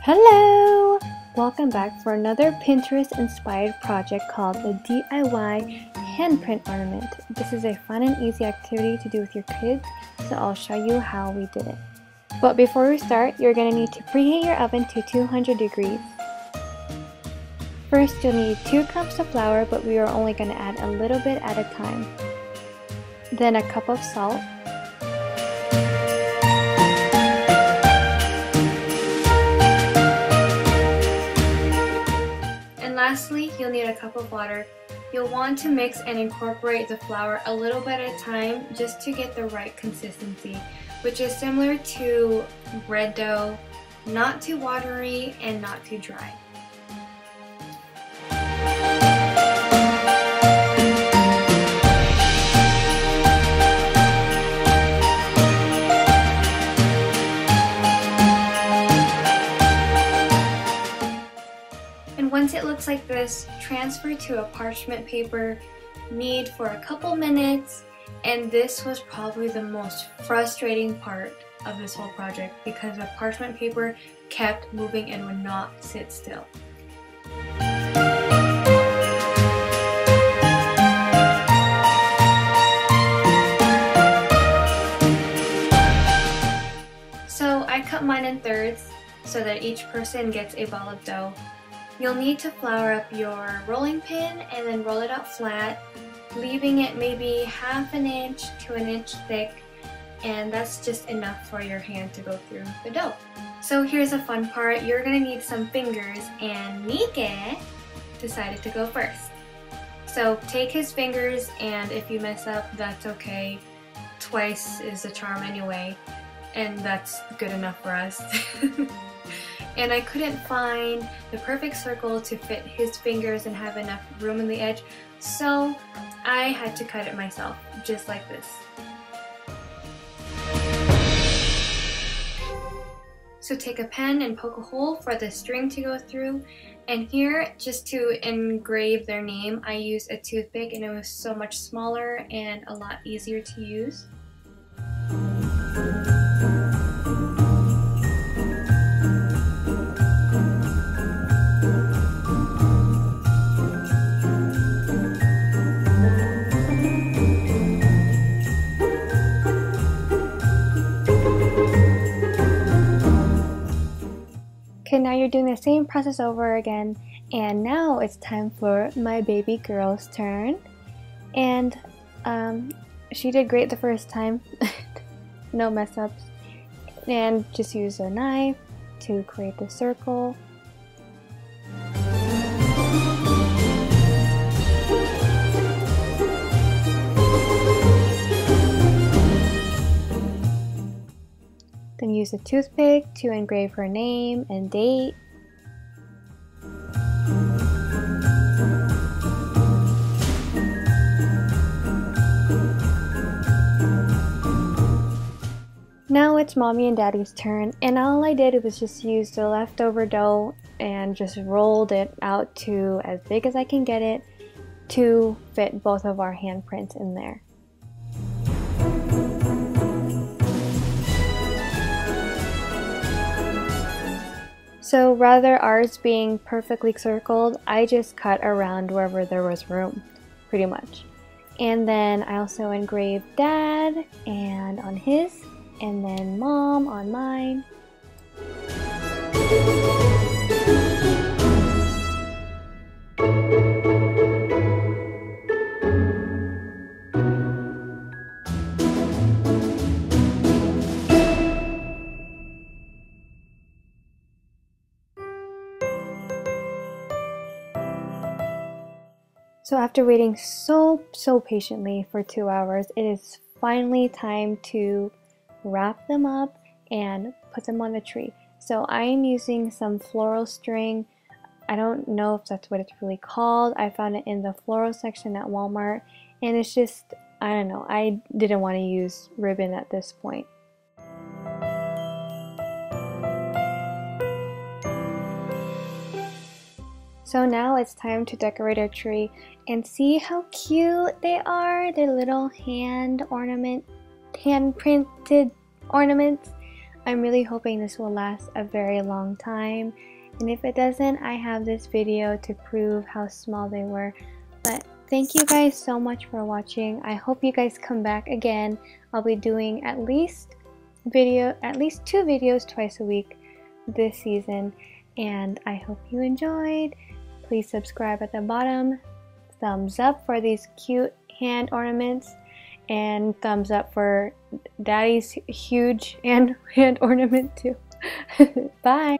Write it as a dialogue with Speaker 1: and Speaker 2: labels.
Speaker 1: Hello! Welcome back for another Pinterest-inspired project called the DIY Handprint Ornament. This is a fun and easy activity to do with your kids, so I'll show you how we did it. But before we start, you're going to need to preheat your oven to 200 degrees. First, you'll need 2 cups of flour, but we are only going to add a little bit at a time. Then a cup of salt. Lastly, you'll need a cup of water. You'll want to mix and incorporate the flour a little bit at a time just to get the right consistency, which is similar to bread dough, not too watery and not too dry. Once it looks like this, transfer to a parchment paper, knead for a couple minutes, and this was probably the most frustrating part of this whole project because the parchment paper kept moving and would not sit still. So I cut mine in thirds so that each person gets a ball of dough. You'll need to flour up your rolling pin and then roll it out flat, leaving it maybe half an inch to an inch thick, and that's just enough for your hand to go through the dough. So here's a fun part. You're going to need some fingers, and Mike decided to go first. So take his fingers, and if you mess up, that's okay. Twice is the charm anyway, and that's good enough for us. And I couldn't find the perfect circle to fit his fingers and have enough room in the edge, so I had to cut it myself, just like this. So take a pen and poke a hole for the string to go through, and here, just to engrave their name, I used a toothpick, and it was so much smaller and a lot easier to use. Okay, now you're doing the same process over again, and now it's time for my baby girl's turn. And she did great the first time, no mess ups. And just use a knife to create the circle. Then use a toothpick to engrave her name and date. Now it's mommy and daddy's turn, and all I did was just use the leftover dough and just rolled it out to as big as I can get it to fit both of our handprints in there. So rather ours being perfectly circled, I just cut around wherever there was room, pretty much. And then I also engraved Dad and on his, and then Mom on mine. So after waiting so patiently for 2 hours, it is finally time to wrap them up and put them on the tree. So I am using some floral string. I don't know if that's what it's really called. I found it in the floral section at Walmart, and it's just, I don't know, I didn't want to use ribbon at this point. So now it's time to decorate our tree and see how cute they are. They're little hand printed ornaments. I'm really hoping this will last a very long time, and if it doesn't, I have this video to prove how small they were. But thank you guys so much for watching. I hope you guys come back again. I'll be doing at least 2 videos twice a week this season, and I hope you enjoyed. Please subscribe at the bottom, thumbs up for these cute hand ornaments, and thumbs up for Daddy's huge hand ornament too. Bye!